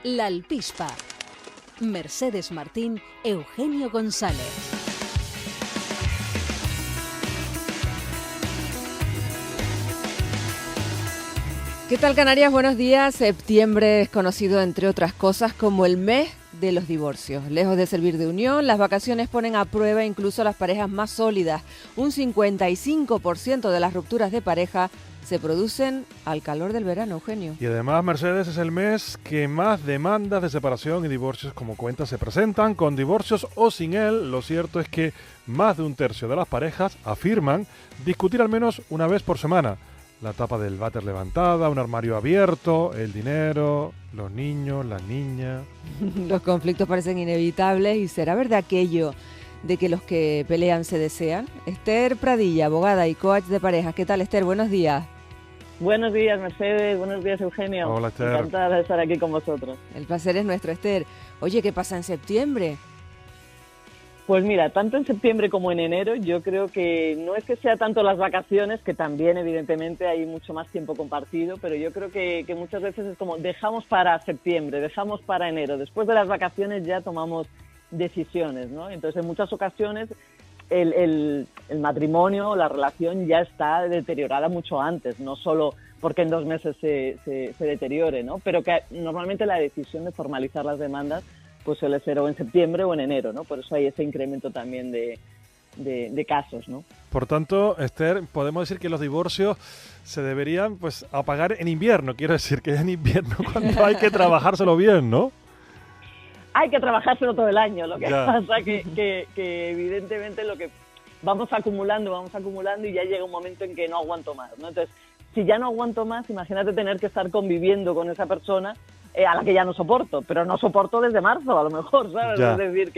La Alpispa. Mercedes Martín, Eugenio González. ¿Qué tal, Canarias? Buenos días. Septiembre es conocido, entre otras cosas, como el mes de los divorcios. Lejos de servir de unión, las vacaciones ponen a prueba incluso a las parejas más sólidas. Un 55% de las rupturas de pareja se producen al calor del verano, Eugenio. Y además, Mercedes, es el mes que más demandas de separación y divorcios, como cuentas, se presentan, con divorcios o sin él. Lo cierto es que más de un tercio de las parejas afirman discutir al menos una vez por semana. La tapa del váter levantada, un armario abierto, el dinero, los niños, las niñas. Los conflictos parecen inevitables y ¿será verdad aquello de que los que pelean se desean? Esther Pradilla, abogada y coach de parejas. ¿Qué tal, Esther? Buenos días. Buenos días, Mercedes. Buenos días, Eugenio. Hola, Esther. Encantada de estar aquí con vosotros. El placer es nuestro, Esther. Oye, ¿qué pasa en septiembre? Pues mira, tanto en septiembre como en enero, yo creo que no es que sea tanto las vacaciones, que también evidentemente hay mucho más tiempo compartido, pero yo creo que muchas veces es como dejamos para septiembre, dejamos para enero. Después de las vacaciones ya tomamos decisiones, ¿no? Entonces, en muchas ocasiones el matrimonio, la relación ya está deteriorada mucho antes, no solo porque en 2 meses se deteriore, ¿no? Pero que normalmente la decisión de formalizar las demandas pues suele ser o en septiembre o en enero, ¿no? Por eso hay ese incremento también de casos, ¿no? Por tanto, Esther, podemos decir que los divorcios se deberían pues apagar en invierno. Quiero decir que es en invierno cuando hay que trabajárselo bien, ¿no? Hay que trabajárselo todo el año, lo que Ya. pasa que evidentemente lo que vamos acumulando y ya llega un momento en que no aguanto más, ¿no? Entonces, si ya no aguanto más, imagínate tener que estar conviviendo con esa persona a la que ya no soporto, pero no soporto desde marzo, a lo mejor, ¿sabes? Ya. Es decir,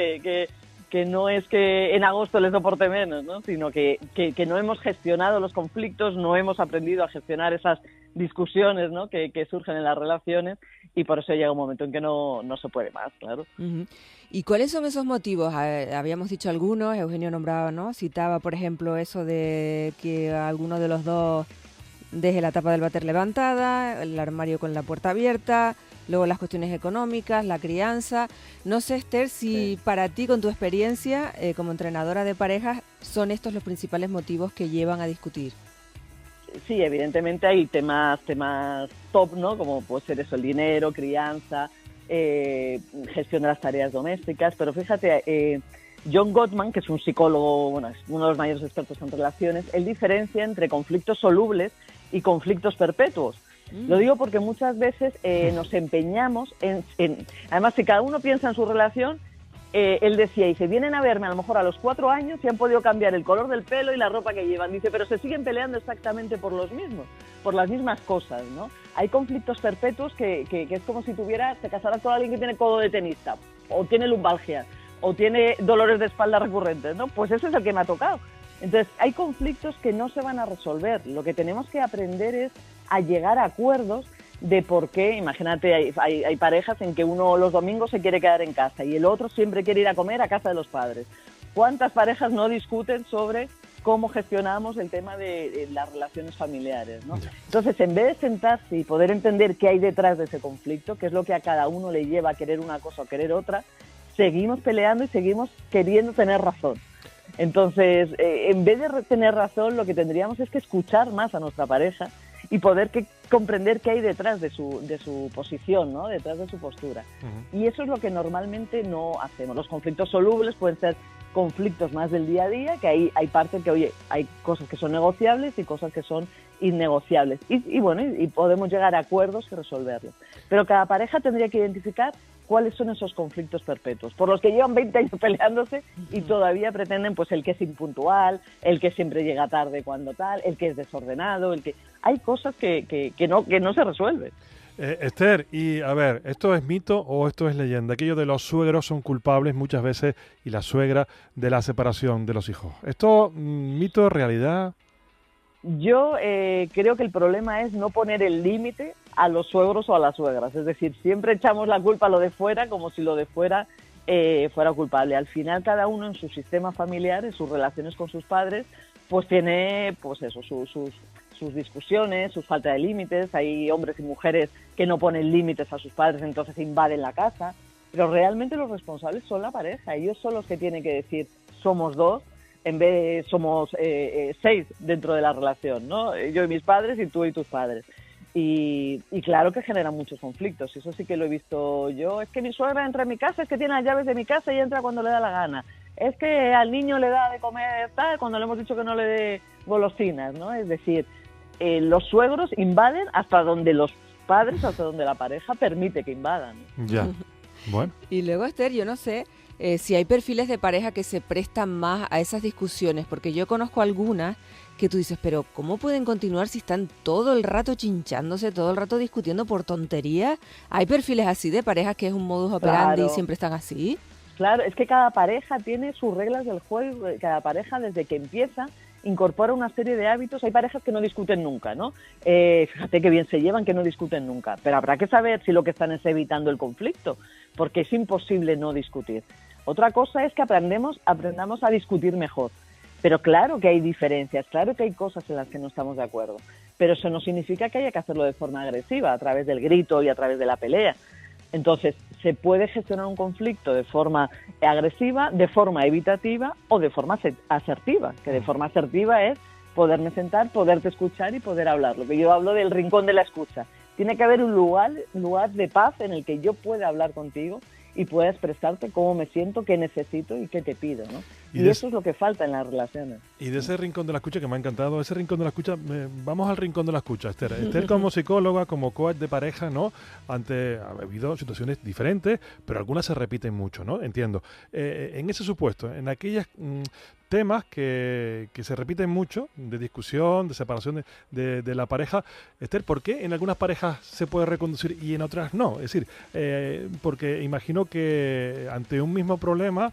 que no es que en agosto le soporte menos, ¿no? Sino que no hemos gestionado los conflictos, no hemos aprendido a gestionar esas discusiones, ¿no? que surgen en las relaciones, y por eso llega un momento en que no se puede más, claro. Uh-huh. ¿Y cuáles son esos motivos? Habíamos dicho algunos, Eugenio nombraba, ¿no? Citaba, por ejemplo, eso de que alguno de los dos deje la tapa del váter levantada, el armario con la puerta abierta, luego las cuestiones económicas, la crianza. No sé, Esther, si para ti, con tu experiencia como entrenadora de parejas, son estos los principales motivos que llevan a discutir. Sí, evidentemente hay temas top, ¿no? Como puede ser eso, el dinero, crianza, gestión de las tareas domésticas, pero fíjate, John Gottman, que es un psicólogo, bueno, es uno de los mayores expertos en relaciones, él diferencia entre conflictos solubles y conflictos perpetuos. Lo digo porque muchas veces nos empeñamos en... Además, si cada uno piensa en su relación, él decía, dice, vienen a verme a lo mejor a los 4 años y han podido cambiar el color del pelo y la ropa que llevan. Dice, pero se siguen peleando exactamente por los mismos, por las mismas cosas, ¿no? Hay conflictos perpetuos que es como si te casaras con alguien que tiene codo de tenista, o tiene lumbalgia, o tiene dolores de espalda recurrentes, ¿no? Pues ese es el que me ha tocado. Entonces, hay conflictos que no se van a resolver. Lo que tenemos que aprender es a llegar a acuerdos de por qué. Imagínate, hay parejas en que uno los domingos se quiere quedar en casa y el otro siempre quiere ir a comer a casa de los padres. ¿Cuántas parejas no discuten sobre cómo gestionamos el tema de las relaciones familiares, ¿no? Entonces, en vez de sentarse y poder entender qué hay detrás de ese conflicto, qué es lo que a cada uno le lleva a querer una cosa o querer otra, seguimos peleando y seguimos queriendo tener razón. Entonces, en vez de tener razón, lo que tendríamos es que escuchar más a nuestra pareja y poder comprender qué hay detrás de su posición, ¿no? Detrás de su postura. Uh-huh. Y eso es lo que normalmente no hacemos. Los conflictos solubles pueden ser conflictos más del día a día, que ahí hay partes que, oye, hay cosas que son negociables y cosas que son innegociables. Y bueno, y podemos llegar a acuerdos y resolverlos. Pero cada pareja tendría que identificar cuáles son esos conflictos perpetuos, por los que llevan 20 años peleándose y todavía pretenden, pues, el que es impuntual, el que siempre llega tarde cuando tal, el que es desordenado, el que... Hay cosas que no se resuelven. Esther, y a ver, ¿esto es mito o esto es leyenda? Aquello de los suegros son culpables muchas veces y la suegra de la separación de los hijos. ¿Esto mito, realidad? Yo creo que el problema es no poner el límite a los suegros o a las suegras. Es decir, siempre echamos la culpa a lo de fuera como si lo de fuera fuera culpable. Al final, cada uno en su sistema familiar, en sus relaciones con sus padres, pues tiene, pues eso, sus discusiones, su falta de límites. Hay hombres y mujeres que no ponen límites a sus padres, entonces invaden la casa. Pero realmente los responsables son la pareja. Ellos son los que tienen que decir somos dos, en vez de somos 6 dentro de la relación, ¿no? Yo y mis padres y tú y tus padres. Y claro que genera muchos conflictos, eso sí que lo he visto yo. Es que mi suegra entra en mi casa, es que tiene las llaves de mi casa y entra cuando le da la gana. Es que al niño le da de comer tal cuando le hemos dicho que no le dé golosinas, ¿no? Es decir, los suegros invaden hasta donde los padres, hasta donde la pareja permite que invadan. Ya. Bueno. Y luego, Esther, yo no sé si hay perfiles de pareja que se prestan más a esas discusiones, porque yo conozco algunas que tú dices, pero ¿cómo pueden continuar si están todo el rato chinchándose, todo el rato discutiendo por tonterías? ¿Hay perfiles así de parejas que es un modus operandi y siempre están así? Claro, es que cada pareja tiene sus reglas del juego, cada pareja desde que empieza incorpora una serie de hábitos. Hay parejas que no discuten nunca, ¿no? Fíjate que bien se llevan, que no discuten nunca, pero habrá que saber si lo que están es evitando el conflicto, porque es imposible no discutir. Otra cosa es que aprendamos a discutir mejor. Pero claro que hay diferencias, claro que hay cosas en las que no estamos de acuerdo, pero eso no significa que haya que hacerlo de forma agresiva, a través del grito y a través de la pelea. Entonces, se puede gestionar un conflicto de forma agresiva, de forma evitativa o de forma asertiva, que de forma asertiva es poderme sentar, poderte escuchar y poder hablar. Lo que yo hablo del rincón de la escucha. Tiene que haber un lugar de paz en el que yo pueda hablar contigo y pueda expresarte cómo me siento, qué necesito y qué te pido, ¿no? Y eso es lo que falta en las relaciones. Y de ese rincón de la escucha que me ha encantado, ese rincón de la escucha, vamos al rincón de la escucha, Esther. Esther como psicóloga, como coach de pareja, ¿no? Ha habido situaciones diferentes, pero algunas se repiten mucho, ¿no? Entiendo. En ese supuesto, en aquellos temas que se repiten mucho, de discusión, de separación de la pareja, Esther, ¿por qué en algunas parejas se puede reconducir y en otras no? Es decir, porque imagino que ante un mismo problema,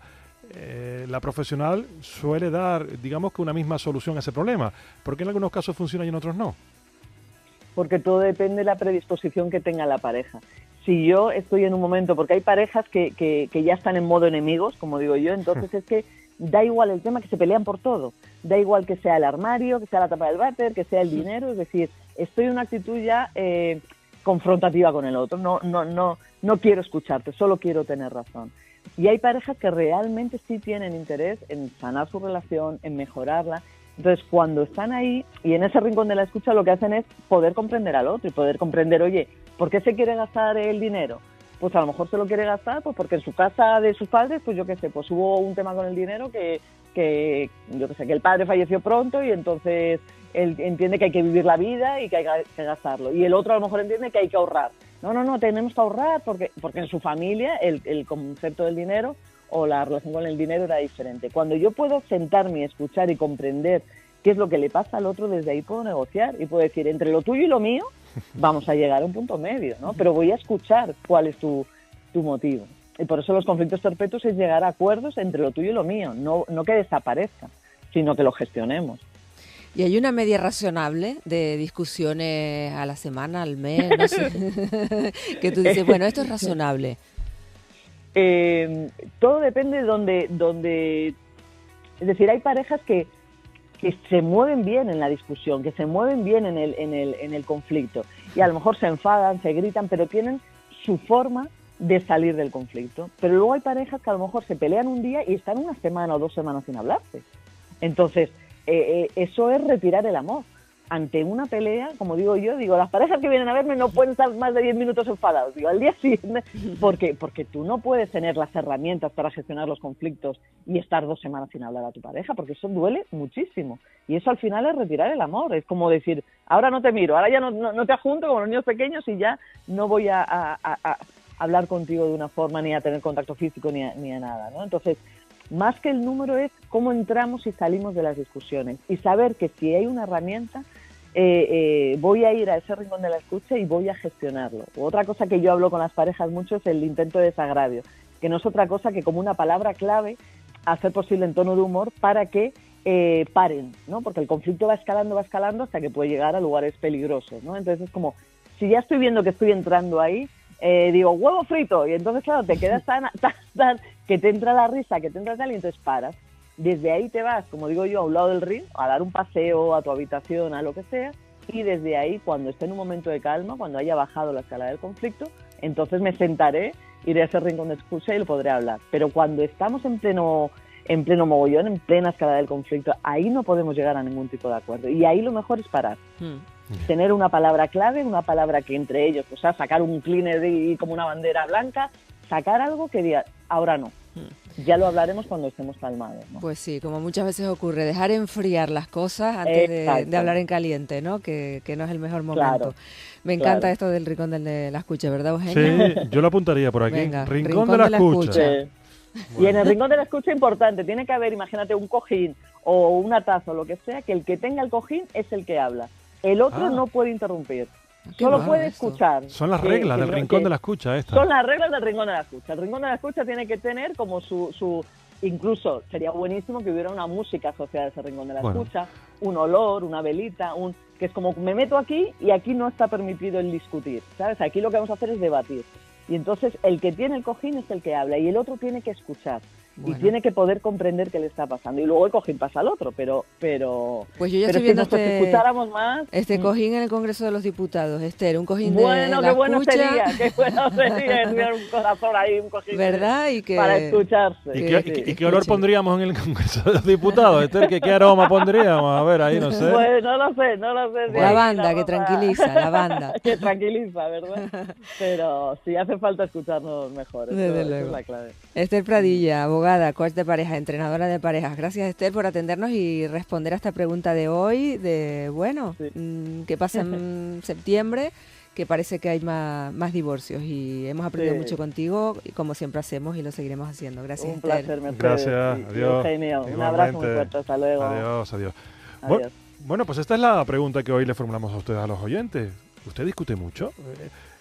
la profesional suele dar, digamos que una misma solución a ese problema. ¿Por qué en algunos casos funciona y en otros no? Porque todo depende de la predisposición que tenga la pareja. Si yo estoy en un momento, porque hay parejas que ya están en modo enemigos, como digo yo, entonces es que da igual el tema, que se pelean por todo. Da igual que sea el armario, que sea la tapa del váter, que sea el dinero, es decir, estoy en una actitud ya confrontativa con el otro. No quiero escucharte, solo quiero tener razón. Y hay parejas que realmente sí tienen interés en sanar su relación, en mejorarla. Entonces, cuando están ahí y en ese rincón de la escucha, lo que hacen es poder comprender al otro y poder comprender, oye, ¿por qué se quiere gastar el dinero? Pues a lo mejor se lo quiere gastar pues porque en su casa de sus padres, pues yo qué sé, pues hubo un tema con el dinero que yo qué sé, que el padre falleció pronto y entonces él entiende que hay que vivir la vida y que hay que gastarlo. Y el otro a lo mejor entiende que hay que ahorrar. No, tenemos que ahorrar porque en su familia el concepto del dinero o la relación con el dinero era diferente. Cuando yo puedo sentarme, escuchar y comprender qué es lo que le pasa al otro, desde ahí puedo negociar y puedo decir, entre lo tuyo y lo mío, vamos a llegar a un punto medio, ¿no? Pero voy a escuchar cuál es tu motivo. Y por eso los conflictos perpetuos es llegar a acuerdos entre lo tuyo y lo mío, no que desaparezca, sino que lo gestionemos. ¿Y hay una media razonable de discusiones a la semana, al mes? No sé. Que tú dices, bueno, esto es razonable. Todo depende de donde... Es decir, hay parejas que se mueven bien en la discusión, que se mueven bien en el conflicto. Y a lo mejor se enfadan, se gritan, pero tienen su forma de salir del conflicto. Pero luego hay parejas que a lo mejor se pelean un día y están una semana o 2 semanas sin hablarse. Entonces, eso es retirar el amor. Ante una pelea, como digo yo, las parejas que vienen a verme no pueden estar más de 10 minutos enfadados. Al día siguiente, porque tú no puedes tener las herramientas para gestionar los conflictos y estar 2 semanas sin hablar a tu pareja, porque eso duele muchísimo. Y eso al final es retirar el amor. Es como decir, ahora no te miro, ahora ya no te ajunto como los niños pequeños y ya no voy a hablar contigo de una forma, ni a tener contacto físico, ni a nada, ¿no? Entonces, más que el número es cómo entramos y salimos de las discusiones y saber que si hay una herramienta, voy a ir a ese rincón de la escucha y voy a gestionarlo. Otra cosa que yo hablo con las parejas mucho es el intento de desagravio, que no es otra cosa que como una palabra clave hacer posible en tono de humor para que paren, ¿no? Porque el conflicto va escalando hasta que puede llegar a lugares peligrosos, ¿no? Entonces es como, si ya estoy viendo que estoy entrando ahí, digo, huevo frito, y entonces claro, te quedas tan que te entra la risa, que te entra tal, y entonces paras. Desde ahí te vas, como digo yo, a un lado del río, a dar un paseo, a tu habitación, a lo que sea, y desde ahí, cuando esté en un momento de calma, cuando haya bajado la escala del conflicto, entonces me sentaré, iré a ese rincón de escucha y lo podré hablar. Pero cuando estamos en pleno mogollón, en plena escala del conflicto, ahí no podemos llegar a ningún tipo de acuerdo. Y ahí lo mejor es parar. Tener una palabra clave, una palabra que entre ellos, o sea, sacar un cleaner y como una bandera blanca, sacar algo que diga, ahora no. Ya lo hablaremos cuando estemos calmados, ¿no? Pues sí, como muchas veces ocurre, dejar enfriar las cosas antes de hablar en caliente, ¿no? Que no es el mejor momento. Claro, Me encanta esto del rincón de la escucha, ¿verdad, Eugenio? Sí, yo lo apuntaría por aquí. Venga, Rincón de la escucha. Sí. Y en el rincón de la escucha, importante, tiene que haber, imagínate, un cojín o una taza o lo que sea, que el que tenga el cojín es el que habla. El otro no puede interrumpir. Solo puede escuchar. Son las reglas del rincón de la escucha esta. Son las reglas del rincón de la escucha. El rincón de la escucha tiene que tener como su incluso sería buenísimo que hubiera una música asociada a ese rincón de la escucha, un olor, una velita, que es como me meto aquí y aquí no está permitido el discutir, ¿sabes? Aquí lo que vamos a hacer es debatir. Y entonces el que tiene el cojín es el que habla y el otro tiene que escuchar. Bueno. Y tiene que poder comprender qué le está pasando. Y luego el cojín pasa al otro, pero pues yo ya estoy viendo escucháramos más. Este cojín en el Congreso de los Diputados, Esther, un cojín bueno, de la qué bueno escucha. Qué bueno sería tener un corazón ahí, un cojín. ¿Verdad? Y que para escucharse. ¿Y qué olor pondríamos en el Congreso de los Diputados, Esther? ¿Qué aroma pondríamos? A ver, ahí no sé. Pues no lo sé. La banda, que tranquiliza, la banda. Que tranquiliza, ¿verdad? Pero sí hace falta escucharnos mejor. Eso es la clave. Esther Pradilla, abogada, coach de pareja, entrenadora de parejas. Gracias, Esther, por atendernos y responder a esta pregunta de hoy, ¿qué pasa en septiembre? Que parece que hay más divorcios y hemos aprendido mucho contigo, y como siempre hacemos y lo seguiremos haciendo. Gracias, Esther. Un placer, Mercedes. Gracias, adiós. Eugenio, un abrazo muy fuerte, hasta luego. Adiós. Bueno, pues esta es la pregunta que hoy le formulamos a ustedes, a los oyentes. ¿Usted discute mucho?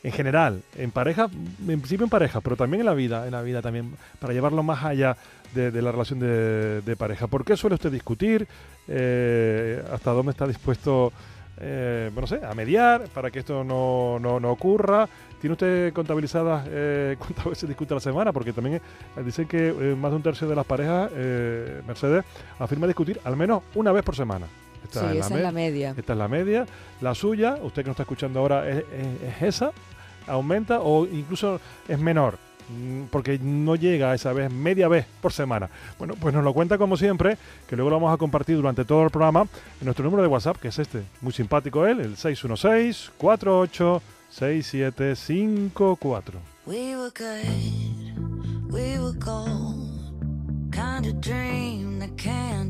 En general, en pareja, en principio en pareja, pero también en la vida también, para llevarlo más allá de la relación de pareja. ¿Por qué suele usted discutir? ¿Hasta dónde está dispuesto, a mediar para que esto no ocurra? ¿Tiene usted contabilizadas cuántas veces discute a la semana? Porque también dicen que más de un tercio de las parejas, Mercedes, afirma discutir al menos una vez por semana. Esa es la media. Esta es la media. La suya, usted que nos está escuchando ahora, es esa, aumenta o incluso es menor, porque no llega a esa vez, media vez por semana. Bueno, pues nos lo cuenta como siempre, que luego lo vamos a compartir durante todo el programa en nuestro número de WhatsApp, que es muy simpático el 616-486754. We were good, we were gold, kind of dream that can't be